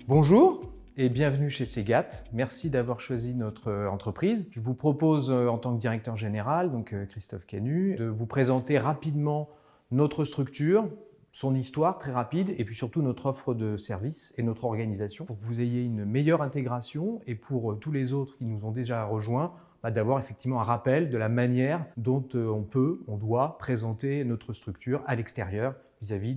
Bonjour et bienvenue chez Segat. Merci d'avoir choisi notre entreprise. Je vous propose, en tant que directeur général, donc Christophe Canu, de vous présenter rapidement notre structure, son histoire très rapide et puis surtout notre offre de services et notre organisation pour que vous ayez une meilleure intégration et pour tous les autres qui nous ont déjà rejoints, d'avoir effectivement un rappel de la manière dont on doit présenter notre structure à l'extérieur vis-à-vis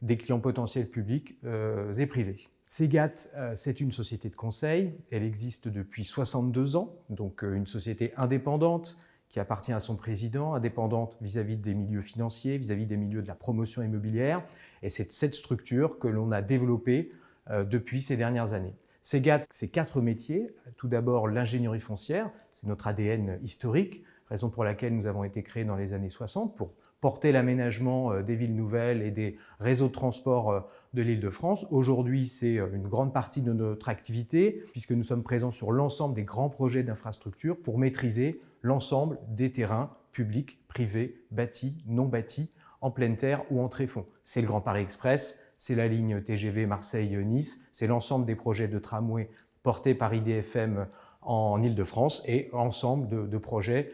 des clients potentiels publics et privés. Segat, c'est une société de conseil. Elle existe depuis 62 ans, donc une société indépendante qui appartient à son président, indépendante vis-à-vis des milieux financiers, vis-à-vis des milieux de la promotion immobilière. Et c'est cette structure que l'on a développée depuis ces dernières années. Segat, c'est 4 métiers. Tout d'abord, l'ingénierie foncière, c'est notre ADN historique, raison pour laquelle nous avons été créés dans les années 60 pour porter l'aménagement des villes nouvelles et des réseaux de transport de l'Île-de-France. Aujourd'hui, c'est une grande partie de notre activité puisque nous sommes présents sur l'ensemble des grands projets d'infrastructure pour maîtriser l'ensemble des terrains publics, privés, bâtis, non bâtis, en pleine terre ou en tréfonds. C'est le Grand Paris Express, c'est la ligne TGV Marseille-Nice, c'est l'ensemble des projets de tramway portés par IDFM en Île-de-France et ensemble de projets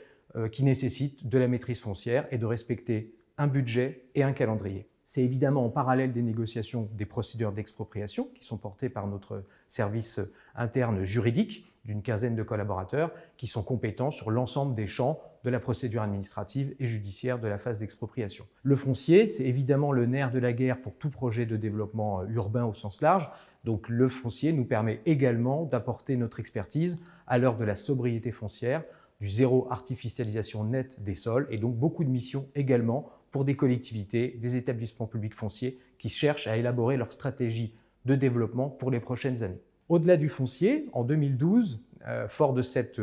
qui nécessitent de la maîtrise foncière et de respecter un budget et un calendrier. C'est évidemment en parallèle des négociations des procédures d'expropriation qui sont portées par notre service interne juridique d'une quinzaine de collaborateurs qui sont compétents sur l'ensemble des champs de la procédure administrative et judiciaire de la phase d'expropriation. Le foncier, c'est évidemment le nerf de la guerre pour tout projet de développement urbain au sens large. Donc le foncier nous permet également d'apporter notre expertise à l'heure de la sobriété foncière, du zéro artificialisation nette des sols et donc beaucoup de missions également pour des collectivités, des établissements publics fonciers qui cherchent à élaborer leur stratégie de développement pour les prochaines années. Au-delà du foncier, en 2012, fort de cette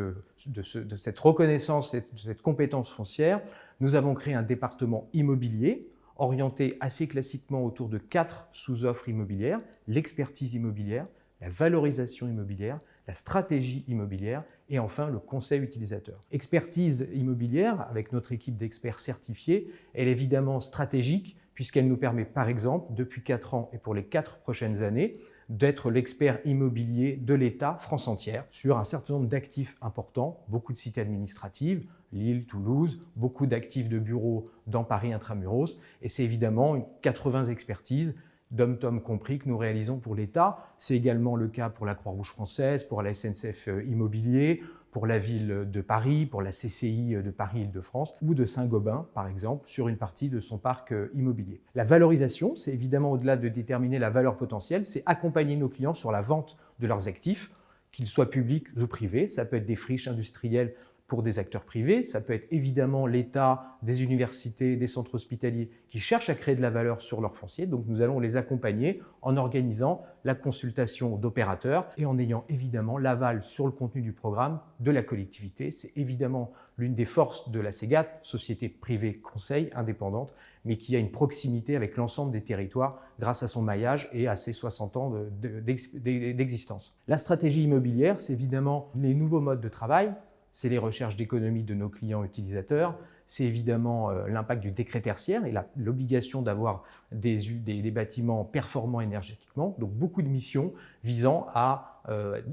reconnaissance et de cette compétence foncière, nous avons créé un département immobilier orienté assez classiquement autour de 4 sous-offres immobilières, l'expertise immobilière, la valorisation immobilière, la stratégie immobilière et enfin le conseil utilisateur. Expertise immobilière, avec notre équipe d'experts certifiés, elle est évidemment stratégique puisqu'elle nous permet par exemple, depuis 4 ans et pour les 4 prochaines années, d'être l'expert immobilier de l'État France entière sur un certain nombre d'actifs importants, beaucoup de cités administratives, Lille, Toulouse, beaucoup d'actifs de bureaux dans Paris intramuros et c'est évidemment 80 expertises DOM-TOM compris, que nous réalisons pour l'État. C'est également le cas pour la Croix-Rouge française, pour la SNCF Immobilier, pour la ville de Paris, pour la CCI de Paris-Île-de-France ou de Saint-Gobain, par exemple, sur une partie de son parc immobilier. La valorisation, c'est évidemment au-delà de déterminer la valeur potentielle, c'est accompagner nos clients sur la vente de leurs actifs, qu'ils soient publics ou privés. Ça peut être des friches industrielles pour des acteurs privés, ça peut être évidemment l'État, des universités, des centres hospitaliers qui cherchent à créer de la valeur sur leur foncier. Donc nous allons les accompagner en organisant la consultation d'opérateurs et en ayant évidemment l'aval sur le contenu du programme de la collectivité. C'est évidemment l'une des forces de la Segat, société privée conseil indépendante, mais qui a une proximité avec l'ensemble des territoires grâce à son maillage et à ses 60 ans d'existence. La stratégie immobilière, c'est évidemment les nouveaux modes de travail, c'est les recherches d'économie de nos clients utilisateurs, c'est évidemment l'impact du décret tertiaire et l'obligation d'avoir des bâtiments performants énergétiquement, donc beaucoup de missions visant à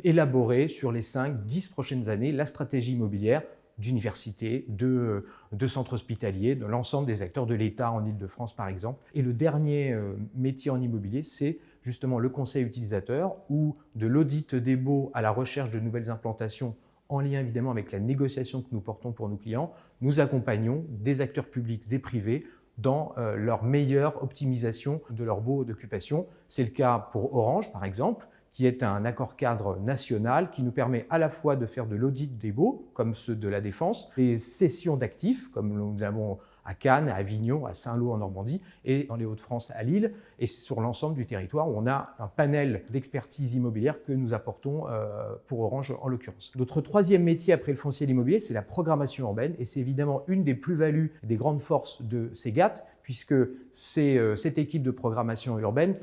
élaborer sur les 5-10 prochaines années la stratégie immobilière d'universités, de centres hospitaliers, de l'ensemble des acteurs de l'État en Île-de-France par exemple. Et le dernier métier en immobilier, c'est justement le conseil utilisateur ou de l'audit des baux à la recherche de nouvelles implantations en lien évidemment avec la négociation que nous portons pour nos clients, nous accompagnons des acteurs publics et privés dans leur meilleure optimisation de leurs baux d'occupation. C'est le cas pour Orange, par exemple, qui est un accord cadre national qui nous permet à la fois de faire de l'audit des baux, comme ceux de la Défense, des cessions d'actifs, comme nous avons à Cannes, à Avignon, à Saint-Lô en Normandie et dans les Hauts-de-France à Lille et sur l'ensemble du territoire où on a un panel d'expertise immobilière que nous apportons pour Orange en l'occurrence. Notre troisième métier après le foncier et l'immobilier, c'est la programmation urbaine et c'est évidemment une des plus-values, des grandes forces de Segat puisque cette équipe de programmation urbaine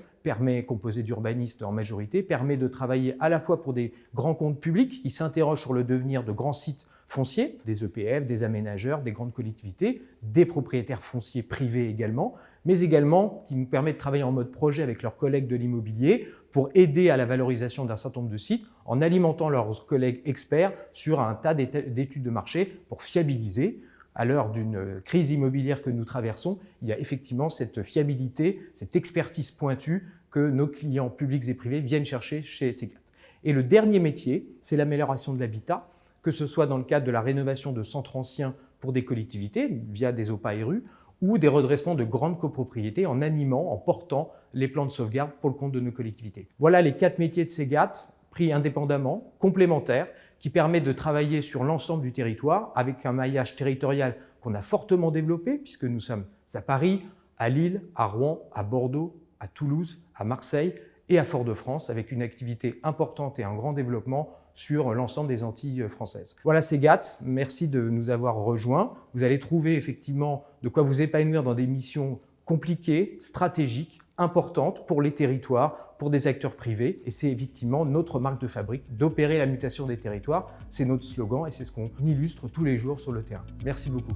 composée d'urbanistes en majorité, permet de travailler à la fois pour des grands comptes publics qui s'interrogent sur le devenir de grands sites fonciers, des EPF, des aménageurs, des grandes collectivités, des propriétaires fonciers privés également, mais également qui nous permet de travailler en mode projet avec leurs collègues de l'immobilier pour aider à la valorisation d'un certain nombre de sites en alimentant leurs collègues experts sur un tas d'études de marché pour fiabiliser. À l'heure d'une crise immobilière que nous traversons, il y a effectivement cette fiabilité, cette expertise pointue que nos clients publics et privés viennent chercher chez Segat. Et le dernier métier, c'est l'amélioration de l'habitat, que ce soit dans le cadre de la rénovation de centres anciens pour des collectivités via des OPA et RU, ou des redressements de grandes copropriétés en animant, en portant les plans de sauvegarde pour le compte de nos collectivités. Voilà les 4 métiers de Segat, pris indépendamment, complémentaires, qui permettent de travailler sur l'ensemble du territoire avec un maillage territorial qu'on a fortement développé, puisque nous sommes à Paris, à Lille, à Rouen, à Bordeaux, à Toulouse, à Marseille et à Fort-de-France, avec une activité importante et un grand développement sur l'ensemble des Antilles françaises. Voilà Segat, merci de nous avoir rejoints. Vous allez trouver effectivement de quoi vous épanouir dans des missions compliquées, stratégiques, importantes pour les territoires, pour des acteurs privés. Et c'est effectivement notre marque de fabrique d'opérer la mutation des territoires. C'est notre slogan et c'est ce qu'on illustre tous les jours sur le terrain. Merci beaucoup.